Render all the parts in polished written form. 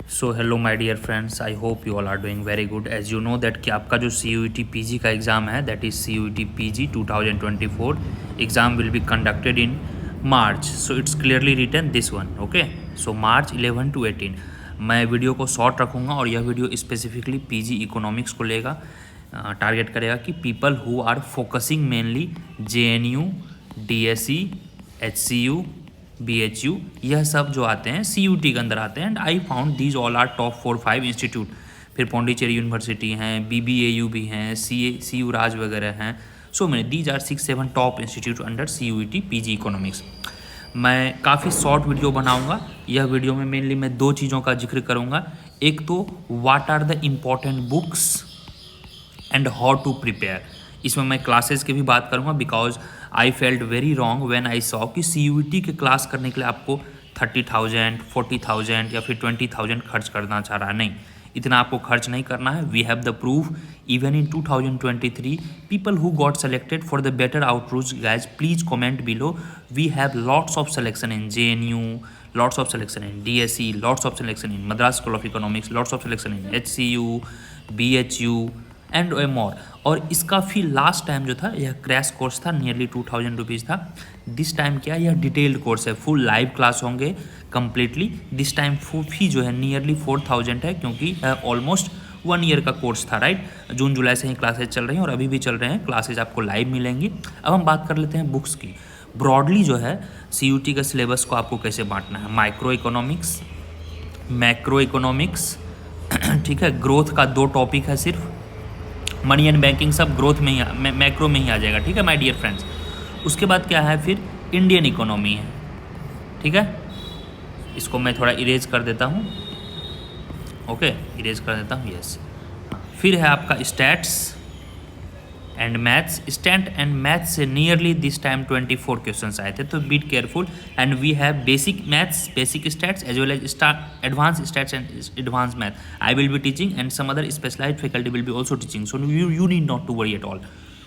So hello my dear friends, I hope you all are doing very good. As you know that कि आपका जो C U T P G का exam है, that is C U T P G 2024 exam will be conducted in March. So it's clearly written this one, okay. So March 11 to 18 मैं video को short रखूँगा और यह video specifically P G economics को लेगा, target करेगा कि people who are focusing mainly J N U, D S E, H C U, B H U, यह सब जो आते हैं सी यू टी के अंदर आते हैं। And I found these all are top 4-5 institute. फिर पौंडीचेरी यूनिवर्सिटी हैं, बी बी ए यू भी हैं, सी यू राज वगैरह हैं। सो मैंने these are 6-7 top institute under C U T P G economics. मैं काफ़ी शॉर्ट वीडियो बनाऊंगा। यह वीडियो में मेनली मैं दो चीज़ों का जिक्र करूंगा। एक तो what are the important books and how to prepare. इसमें मैं क्लासेस की भी बात करूंगा, because I felt very wrong when I saw कि सी यू टी के क्लास करने के लिए आपको 30,000, 40,000 या फिर 20,000 खर्च करना चाह रहा है। नहीं, इतना आपको खर्च नहीं करना है। We have the proof even in 2023 people who got selected for the better outreach. Guys please comment below. We have lots of selection in JNU, lots of selection in DSE, lots of selection in Madras School of Economics, lots of selection in HCU, BHU and more. और इसका फिर last time जो था यह crash course था, nearly 2,000 rupees था। This time क्या, यह डिटेल्ड कोर्स है, फुल लाइव क्लास होंगे कम्प्लीटली। दिस टाइम फी जो है नियरली 4,000 है, क्योंकि ऑलमोस्ट 1 ईयर का कोर्स था, राइट। जून जुलाई से ही क्लासेज चल रही हैं और अभी भी चल रहे हैं क्लासेज, आपको लाइव मिलेंगी। अब हम बात कर लेते हैं बुक्स की। ब्रॉडली जो है सी यू टी का सिलेबस को आपको कैसे बांटना है। माइक्रो इकोनॉमिक्स, मैक्रो इकोनॉमिक्स, ठीक है। ग्रोथ का 2 टॉपिक है सिर्फ, मनी एंड बैंकिंग सब ग्रोथ में ही, मैक्रो में ही आ जाएगा, ठीक है माय डियर फ्रेंड्स। उसके बाद क्या है, फिर इंडियन इकोनॉमी है, ठीक है। इसको मैं थोड़ा इरेज कर देता हूँ, ओके, इरेज कर देता हूँ, यस। फिर है आपका stats and maths. Stat and maths से नियरली दिस टाइम 24 क्वेश्चंस आए थे, तो be careful. And we have basic maths, basic stats as well as advance stats and advance math I will be teaching, and some other specialised faculty will be also teaching, so you need not to worry at all.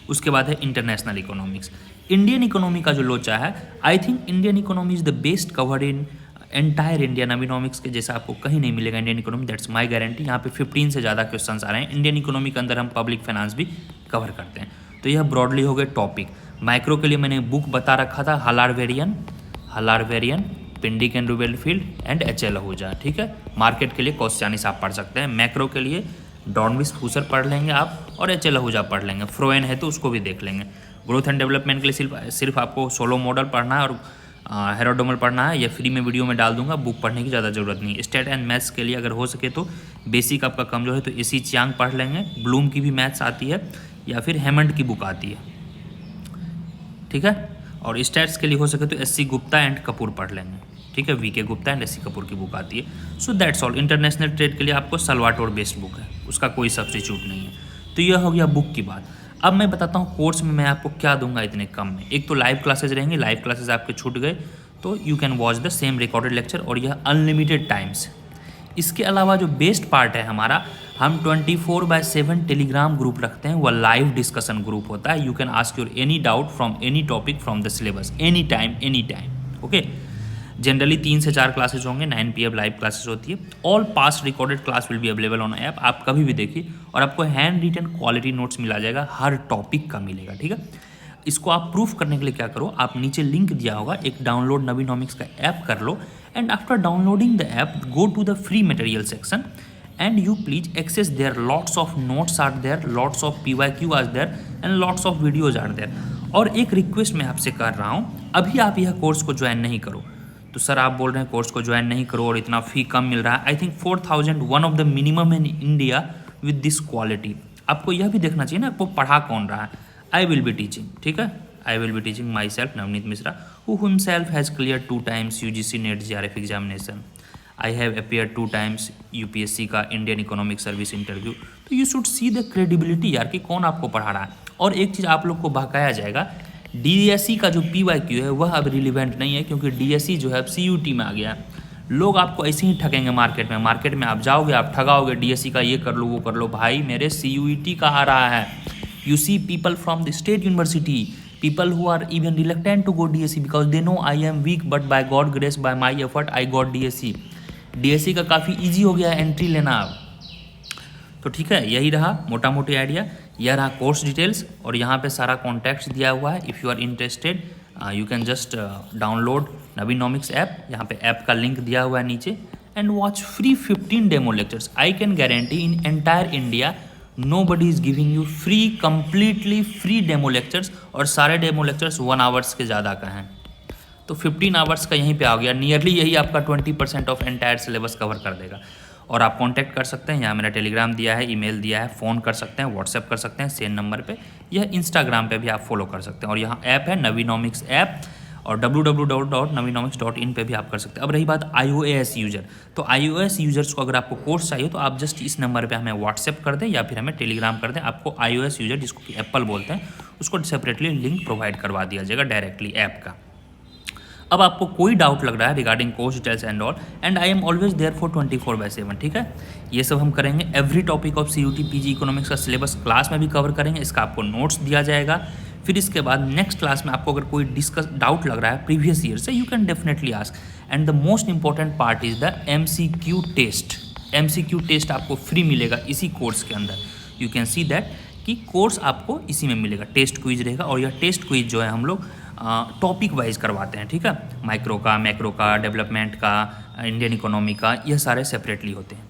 उसके बाद है international economics. Indian economy का जो लोचा है, I think Indian economy is the best covered in entire Indian economics के जैसा आपको कहीं नहीं मिलेगा Indian economy, that's my guarantee. यहाँ पे 15 से ज़्यादा क्वेश्चंस आ रहे हैं। इंडियन इकोनॉमी के अंदर हम पब्लिक फाइनेंस भी कवर करते हैं। तो यह ब्रॉडली हो गए टॉपिक। माइक्रो के लिए मैंने बुक बता रखा था, हलारवेरियन, पिंडिक एंड रूबेलफील्ड एंड HL आहूजा, ठीक है। मार्केट के लिए कॉस्टियानिस आप पढ़ सकते हैं। मैक्रो के लिए डॉर्नविस फूसर पढ़ लेंगे आप, और HL आहूजा पढ़ लेंगे। फ्रोएन है तो उसको भी देख लेंगे। ग्रोथ एंड डेवलपमेंट के लिए सिर्फ आपको सोलो मॉडल पढ़ना है और हेरोडोमल पढ़ना है, या फ्री में वीडियो में डाल दूंगा, बुक पढ़ने की ज़्यादा ज़रूरत नहीं। स्टेट एंड मैथ्स के लिए अगर हो सके तो बेसिक आपका कमजोर है तो इसी चियांग पढ़ लेंगे। ब्लूम की भी मैथ्स आती है या फिर हेमंड की बुक आती है, ठीक है। और स्टैट्स के लिए हो सके तो SC गुप्ता एंड कपूर पढ़ लेंगे, ठीक है। VK Gupta and SC Kapoor की बुक आती है। So that's all. International trade के लिए आपको सलवाटोर बेस्ड बुक है, उसका कोई सब्स्टिट्यूट नहीं है। तो यह हो गया बुक की बात। अब मैं बताता हूँ कोर्स में मैं आपको क्या दूंगा इतने कम में। एक तो लाइव क्लासेज रहेंगे, लाइव क्लासेज आपके छूट गए तो you can watch the same recorded lecture, और यह अनलिमिटेड टाइम्स। इसके अलावा जो बेस्ट पार्ट है हमारा, हम 24/7 टेलीग्राम ग्रुप रखते हैं, वह लाइव डिस्कशन ग्रुप होता है। You can ask your any doubt from any topic from the syllabus, any time, okay. Generally 3 से 4 क्लासेज होंगे, 9 PM लाइव क्लासेज होती है। All past recorded class will be available on app, आप कभी भी देखिए, और आपको हैंड रिटन क्वालिटी नोट्स मिला जाएगा, हर टॉपिक का मिलेगा, ठीक है। इसको आप प्रूफ करने के लिए क्या करो, आप नीचे लिंक दिया होगा, एक डाउनलोड नवीनॉमिक्स का ऐप कर लो, and after downloading the app go to the free material section and you please access there, lots of notes are there, lots of PYQ are there and lots of videos are there। और एक request मैं आपसे कर रहा हूँ, अभी आप यह कोर्स को ज्वाइन नहीं करो तो सर आप बोल रहे हैं कोर्स को ज्वाइन नहीं करो और इतना फ़ी कम मिल रहा है। I think 4,000 one of the minimum in India with this quality. आपको यह भी देखना चाहिए ना आपको पढ़ा कौन रहा है। आई विल बी टीचिंग, ठीक है। आई will be teaching my self Navneet Mishra, who himself has clear 2 times UGC net JRF examination. I have appear 2 times UPSC का इंडियन इकोनॉमिक सर्विस इंटरव्यू। तो you should see the credibility यार कि कौन आपको पढ़ा रहा है। और एक चीज़ आप लोग को बहकाया जाएगा, DSE का जो PYQ है वह अब रिलीवेंट नहीं है, क्योंकि DSE जो है अब CUT में आ गया। लोग आपको ऐसे ही ठगेंगे मार्केट में आप जाओगे, आप ठगाओगे, DSE का ये कर लो वो कर लो। भाई मेरे CUT का आ रहा है। You see people from the state university, people who are even reluctant to go DSE because they know I am weak, but by God grace, by my effort I got DSE, DSC का काफ़ी easy हो गया है entry लेना अब। तो ठीक है, यही रहा मोटा मोटी आइडिया। यह रहा कोर्स डिटेल्स और यहाँ पे सारा कॉन्टैक्ट्स दिया हुआ है। If you are interested you can just download Navinomics app. यहाँ पे ऐप का लिंक दिया हुआ है नीचे। And watch free 15 demo lectures. I can guarantee in entire India nobody is giving you free, completely free demo lectures, और सारे demo lectures 1 hours के ज़्यादा का हैं। तो 15 आवर्स का यहीं पे आ गया, नियरली यही आपका 20% ऑफ एंटायर सिलेबस कवर कर देगा। और आप कांटेक्ट कर सकते हैं, यहाँ मेरा टेलीग्राम दिया है, ईमेल दिया है, फ़ोन कर सकते हैं, व्हाट्सएप कर सकते हैं सेम नंबर पे, यह इंस्टाग्राम पे भी आप फॉलो कर सकते हैं। और यहाँ ऐप है नवीनोमिक्स ऐप, और www.navinomics.in पे भी आप कर सकते हैं। अब रही बात iOS यूज़र, तो iOS यूज़र्स को अगर आपको कोर्स चाहिए तो आप जस्ट इस नंबर पे हमें व्हाट्सएप कर दें या फिर हमें टेलीग्राम कर दें। आपको iOS यूज़र, जिसको कि एप्पल बोलते हैं, उसको सेपरेटली लिंक प्रोवाइड करवा दिया जाएगा डायरेक्टली ऐप का। अब आपको कोई डाउट लग रहा है regarding course details and all, and I am always there for 24/7, ठीक है। ये सब हम करेंगे। Every topic of CUET PG economics का सिलेबस क्लास में भी कवर करेंगे, इसका आपको नोट्स दिया जाएगा। फिर इसके बाद नेक्स्ट क्लास में आपको अगर कोई डाउट लग रहा है प्रीवियस ईयर से, you can definitely ask. And the most important part is the MCQ test. MCQ test आपको फ्री मिलेगा इसी कोर्स के अंदर। यू कैन सी दैट कि कोर्स आपको इसी में मिलेगा। टेस्ट क्विज रहेगा, और यह टेस्ट क्विज जो है हम लोग टॉपिक वाइज करवाते हैं, ठीक है। माइक्रो का, मैक्रो का, डेवलपमेंट का, इंडियन इकोनॉमी का, यह सारे सेपरेटली होते हैं।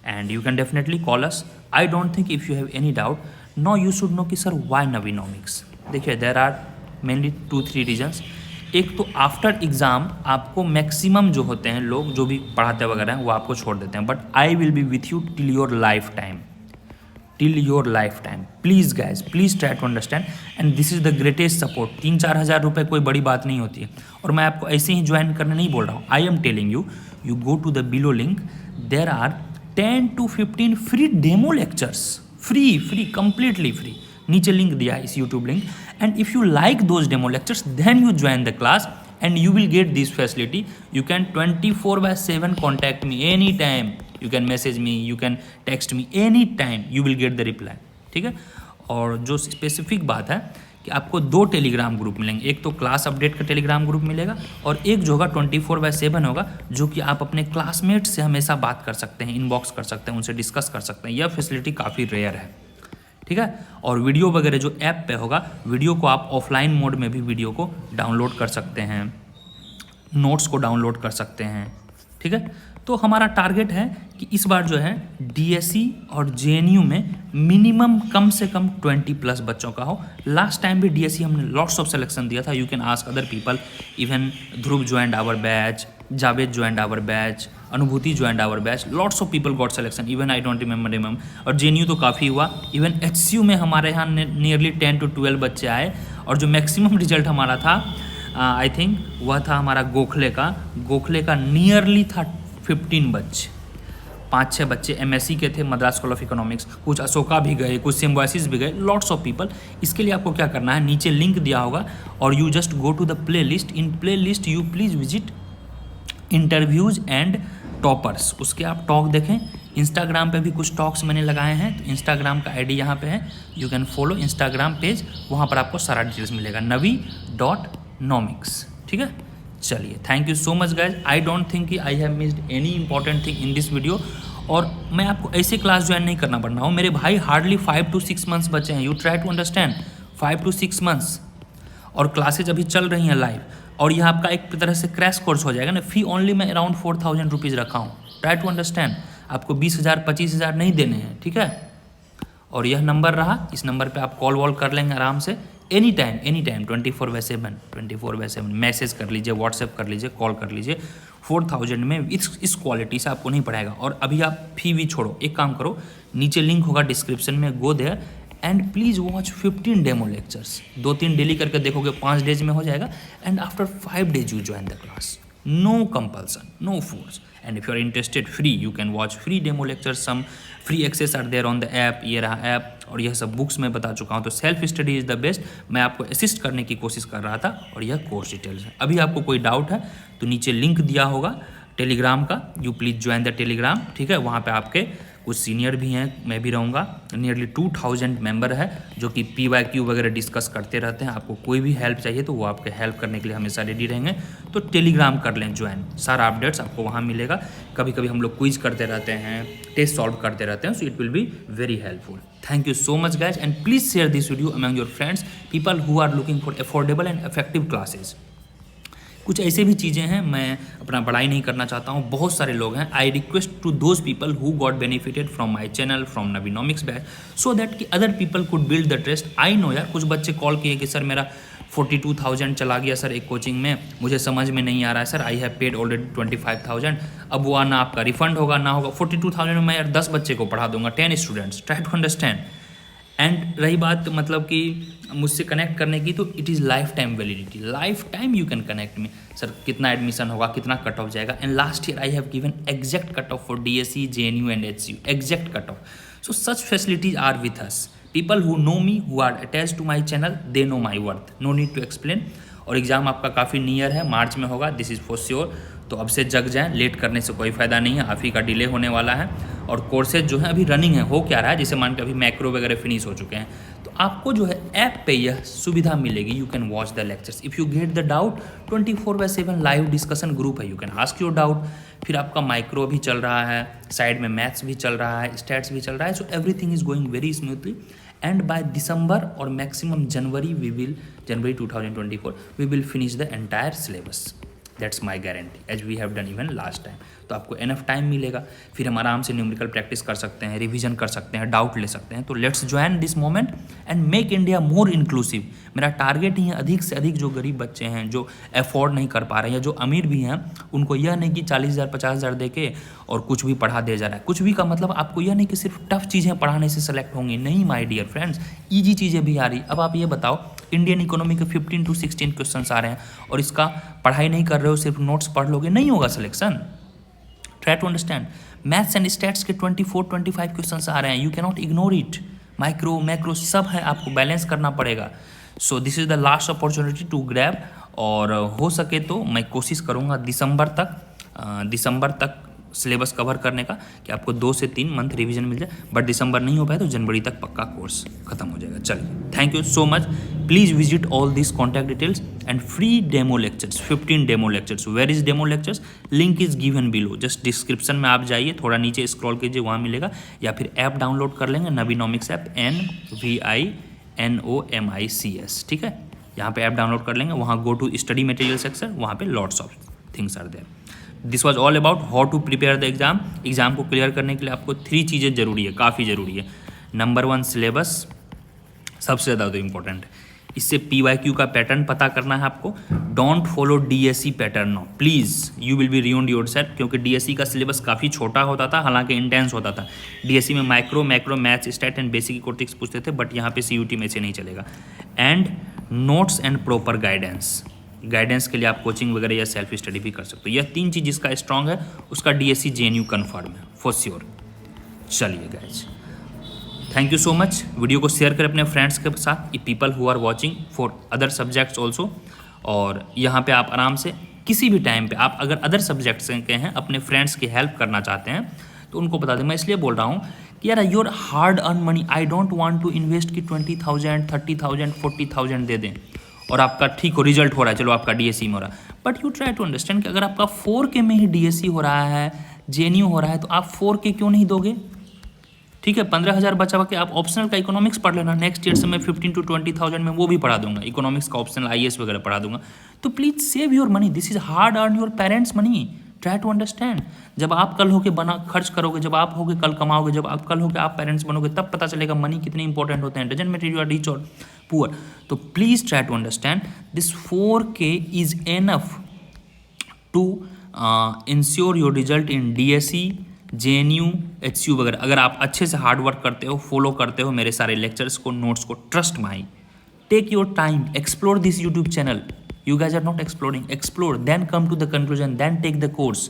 And you can definitely call us. I don't think if you have any doubt, no you should know कि सर वाई नवीनोमिक्स। देखिए, देर आर मेनली 2-3 रीजन्स। एक तो आफ्टर एग्ज़ाम आपको मैक्सिमम जो होते हैं लोग जो भी पढ़ाते वगैरह हैं वो आपको छोड़ देते हैं, but I will be with you till your life time, till your life time. Please guys, please try to understand, and this is the greatest support. 3-4 हज़ार रुपये कोई बड़ी बात नहीं होती है, और मैं आपको ऐसे ही ज्वाइन करने नहीं बोल रहा हूँ। I am telling you, you go to the below link, there are 10 to 15 free demo lectures, free completely free. नीचे लिंक दिया है इस YouTube link, and if you like those demo lectures then you join the class and you will get this facility. You can 24/7 contact me anytime. You can message me, you can text me anytime. You will get the reply. ठीक है। और जो specific बात है कि आपको 2 Telegram group मिलेंगे। एक तो क्लास अपडेट का टेलीग्राम ग्रुप मिलेगा, और एक जो होगा 24/7 होगा, जो कि आप अपने क्लासमेट से हमेशा बात कर सकते हैं, इनबॉक्स कर सकते हैं, उनसे डिस्कस कर सकते हैं। यह फैसिलिटी काफ़ी रेयर है, ठीक है। और वीडियो वगैरह जो ऐप पे होगा, वीडियो को आप ऑफलाइन मोड में भी वीडियो को डाउनलोड कर सकते हैं, नोट्स को डाउनलोड कर सकते हैं, ठीक है। तो हमारा टारगेट है कि इस बार जो है DSE और JNU में मिनिमम कम से कम 20+ बच्चों का हो। लास्ट टाइम भी DSE हमने लॉट्स ऑफ सिलेक्शन दिया था। You can ask other people, even Dhruv joined our batch, Javed joined our batch, Anubhuti joined our batch, lots of people got selection, even I don't remember. और JNU तो काफ़ी हुआ। Even HCU में हमारे यहाँ नियरली 10 to 12 बच्चे आए, और जो मैक्सिमम रिजल्ट हमारा था आई थिंक वह था हमारा गोखले का नियरली था 15 बच्चे। 5-6 बच्चे MSc के थे, मद्रास स्कूल ऑफ इकोनॉमिक्स, कुछ अशोका भी गए, कुछ सिम्बोसिस भी गए, लॉट्स ऑफ पीपल। इसके लिए आपको क्या करना है, नीचे लिंक दिया होगा, और you just go to the playlist. In playlist you please visit interviews and toppers. उसके आप टॉक देखें। इंस्टाग्राम पे भी कुछ टॉक्स मैंने लगाए हैं, तो इंस्टाग्राम का ID यहाँ पे है, you can follow Instagram page, वहाँ पर आपको सारा डिटेल्स मिलेगा, navi.nomics, ठीक है। चलिए, thank you so much guys. I don't think कि I have missed any important thing in this video. और मैं आपको ऐसे क्लास ज्वाइन नहीं करना पड़ रहा हूँ मेरे भाई। हार्डली 5 to 6 मंथ्स बचे हैं। You try to understand, 5 to 6 months, और क्लासेज अभी चल रही हैं लाइव, और यह आपका एक तरह से क्रैश कोर्स हो जाएगा ना। फी ओनली मैं अराउंड 4,000 रुपीज़ रखा हूँ। ट्राई टू अंडरस्टैंड, आपको 20,000 25,000 नहीं देने हैं, ठीक है। और यह नंबर रहा, इस नंबर पे आप कॉल वॉल कर लेंगे आराम से, एनी टाइम 24/7 मैसेज कर लीजिए, व्हाट्सएप कर लीजिए, कॉल कर लीजिए। 4,000 में इस क्वालिटी से आपको नहीं पड़ाएगा। और अभी आप फी भी छोड़ो, एक काम करो, नीचे लिंक होगा डिस्क्रिप्शन में, go there and please watch 15 demo lectures. 2-3 daily करके देखोगे, 5 डेज में हो जाएगा, and after 5 days you join the class. No compulsion, no force. And if you are interested, free, you can watch free demo lectures. Some free access are there on the app. ये रहा app, और यह सब books में बता चुका हूँ। तो self study is the best. मैं आपको असिस्ट करने की कोशिश कर रहा था, और यह कोर्स डिटेल्स है। अभी आपको कोई डाउट है तो नीचे लिंक दिया होगा टेलीग्राम का, you please join the Telegram, ठीक है। वहाँ पे आपके कुछ सीनियर भी हैं, मैं भी रहूँगा। नियरली 2000 मेंबर है जो कि PYQ वगैरह डिस्कस करते रहते हैं। आपको कोई भी हेल्प चाहिए तो वो आपके हेल्प करने के लिए हमेशा रेडी रहेंगे। तो टेलीग्राम कर लें ज्वाइन, सारा अपडेट्स आपको वहाँ मिलेगा। कभी कभी हम लोग क्विज करते रहते हैं, टेस्ट सॉल्व करते रहते हैं, so it will be very helpful. Thank you so much guys, and please share this video among your friends, people who are looking for affordable and effective classes. कुछ ऐसे भी चीज़ें हैं, मैं अपना बड़ाई नहीं करना चाहता हूँ, बहुत सारे लोग हैं। I request to those people who got benefited from my channel, from Navinomics batch, so that कि other people could build the trust. I know यार, कुछ बच्चे कॉल किए कि सर मेरा 42,000 चला गया सर एक कोचिंग में, मुझे समझ में नहीं आ रहा है sir, I have paid already 25,000, अब वो ना आपका रिफंड होगा ना होगा। 42,000 में मैं यार 10 बच्चे को पढ़ा दूंगा, 10 students, try to understand. And रही बात मतलब कि मुझसे कनेक्ट करने की, तो it is life time validity, life time you can connect me. Sir कितना एडमिशन होगा, कितना कट ऑफ जाएगा, and last year I have given exact cut off for DSE, JNU and HCU, exact cut off. So such facilities are with us. People who know me, who are attach to my channel, they know my worth, no need to explain. और exam आपका काफ़ी near है, मार्च में होगा, this is for sure. तो अब से जग जाएं, लेट करने से कोई फ़ायदा नहीं है, आप ही का डिले होने वाला है। और कोर्सेज जो है अभी रनिंग है, हो क्या रहा है, जैसे मान के अभी मैक्रो वगैरह फिनिश हो चुके हैं, तो आपको जो है ऐप पे यह सुविधा मिलेगी, you can watch the lectures. If you get the doubt, 24/7 live discussion group है, you can ask your doubt. फिर आपका माइक्रो भी चल रहा है, साइड में मैथ्स भी चल रहा है, स्टैट्स भी चल रहा है, so everything is going very smoothly. And by December और maximum January 2024 we will finish the entire syllabus. That's my guarantee, as we have done even last time. तो आपको एनफ टाइम मिलेगा, फिर हम आराम से न्यूमेरिकल प्रैक्टिस कर सकते हैं, रिवीजन कर सकते हैं, डाउट ले सकते हैं। तो let's join this moment and make India more inclusive. मेरा टारगेट ही है अधिक से अधिक जो गरीब बच्चे हैं, जो अफोर्ड नहीं कर पा रहे हैं, या जो अमीर भी हैं, उनको यह नहीं कि 40,000 50,000 दे के और कुछ भी पढ़ा दे जा रहा है। कुछ भी का मतलब आपको यह नहीं कि सिर्फ टफ चीज़ें पढ़ाने से सेलेक्ट होंगी, नहीं माय डियर फ्रेंड्स, ईजी चीज़ें भी आ रही। अब आप ये बताओ, इंडियन इकोनॉमी के 15 to 16 क्वेश्चंस आ रहे हैं और इसका पढ़ाई नहीं कर रहे हो, सिर्फ नोट्स पढ़ लोगे, नहीं होगा selection. Try to understand. Maths and stats के 24-25 क्वेश्चंस आ रहे हैं, you can not ignore it. Micro macro सब है, आपको बैलेंस करना पड़ेगा। So this is the last opportunity to grab. और हो सके तो मैं कोशिश करूँगा दिसंबर तक सिलेबस कवर करने का, कि आपको 2 से 3 मंथ रिवीजन मिल जाए। बट दिसंबर नहीं हो पाए तो जनवरी तक पक्का कोर्स खत्म हो जाएगा। चलिए, thank you so much. Please visit all this contact details and free demo lectures, 15 demo lectures. Where is demo lectures? Link is given below, just description में आप जाइए, थोड़ा नीचे स्क्रॉल कीजिए, वहाँ मिलेगा। या फिर ऐप डाउनलोड कर लेंगे, नवीनोमिक्स ऐप, NVINOMICS, ठीक है। यहाँ पे ऐप डाउनलोड कर लेंगे, वहाँ go to study material section, वहाँ पे lots of things are there. This was all about how to prepare the exam. Exam को क्लियर करने के लिए आपको 3 चीज़ें जरूरी है, काफ़ी ज़रूरी है। नंबर 1 सिलेबस, सबसे ज़्यादा तो इम्पोर्टेंट है। इससे PYQ का पैटर्न पता करना है आपको। Don't follow DSE pattern no please, you will be ruined yourself, क्योंकि DSE का सिलेबस काफ़ी छोटा होता था, हालांकि इंटेंस होता था। DSE में micro macro maths stat and basic economics पूछते थे, बट यहाँ पे CUT में से नहीं चलेगा। And notes and proper guidance के लिए आप कोचिंग वगैरह या सेल्फ स्टडी भी कर सकते हो। यह 3 चीज़ जिसका स्ट्रांग है उसका DSE JNU कन्फर्म है फॉर श्योर। चलिए guys, thank you so much. Video को शेयर करें अपने फ्रेंड्स के साथ, people who are watching for other subjects also. और यहाँ पे आप आराम से किसी भी टाइम पे, आप अगर अदर सब्जेक्ट्स के हैं, अपने फ्रेंड्स की हेल्प करना चाहते हैं, तो उनको बता दें। मैं इसलिए बोल रहा हूँ कि यार your hard earn money, I don't want to invest कि 20,000 30,000 40,000 दे दें और आपका ठीक हो, रिजल्ट हो रहा है, चलो आपका DSE में हो रहा है। But you try to understand कि अगर आपका 4K में ही DSE हो रहा है, JNU हो रहा है, तो आप 4K क्यों नहीं दोगे? ठीक है, 15,000 बचा के आप ऑप्शनल का इकोनॉमिक्स पढ़ लेना। नेक्स्ट ईयर से मैं 15 to 20,000 में वो भी पढ़ा दूंगा, इकोनॉमिक्स का ऑप्शनल IAS वगैरह पढ़ा दूंगा। तो please save your money, this is hard earn your parents money, try to understand. जब आप कल होके खर्च करोगे, जब आप होके कल कमाओगे, जब आप कल होके आप पेरेंट्स बनोगे, तब पता चलेगा मनी कितने इंपॉर्टेंट होते हैं। Doesn't matter you are rich और पुअर। तो please try to understand this 4K is enough to ensure your result in DSE, JNU, HCU वगैरह। अगर आप अच्छे से हार्ड वर्क करते हो, फॉलो करते हो मेरे सारे लेक्चर्स को, नोट्स को, trust my, take your time, explore this YouTube channel. You guys are not exploring, explore, then come to the conclusion, then take the course.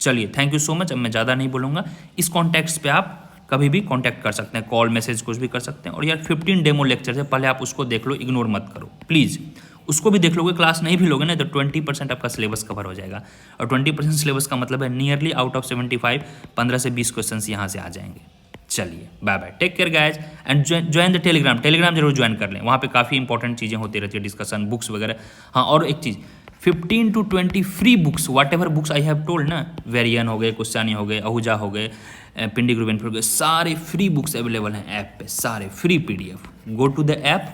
चलिए, थैंक यू सो मच। अब मैं ज़्यादा नहीं बोलूँगा। इस कॉन्टैक्ट्स पे आप कभी भी कॉन्टैक्ट कर सकते हैं, कॉल मैसेज कुछ भी कर सकते हैं। और यार 15 डेमो लेक्चर है, पहले आप उसको देख लो, इग्नोर मत करो प्लीज़। उसको भी देख लोगे, क्लास नहीं भी लोगे ना तो 20% आपका सिलेबस कवर हो जाएगा। और 20% सिलेबस का मतलब है नियरली आउट ऑफ 75 15 से 20 क्वेश्चन यहाँ से आ जाएंगे। चलिए bye bye, take care guys, and join the Telegram जरूर ज्वाइन कर लें, वहाँ पे काफ़ी इंपॉर्टेंट चीज़ें होती रहती है, डिस्कशन, बुक्स वगैरह। हाँ, और एक चीज़, 15 to 20 free books, what ever books I have told ना, वेरियन हो गए, कुश्चानी हो गए, आहूजा हो गए, पिंडी ग्रुवेन हो गए, सारे फ्री बुक्स अवेलेबल हैं ऐप पे, सारे free PDF। Go to the app,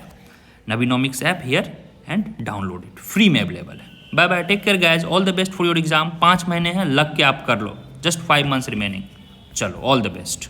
Navinomics app here and download it, free में अवेलेबल है। Bye bye, take care guys, all the best for your exam. 5 महीने हैं, लग के आप कर लो, जस्ट 5 months रिमेनिंग। चलो, ऑल द बेस्ट।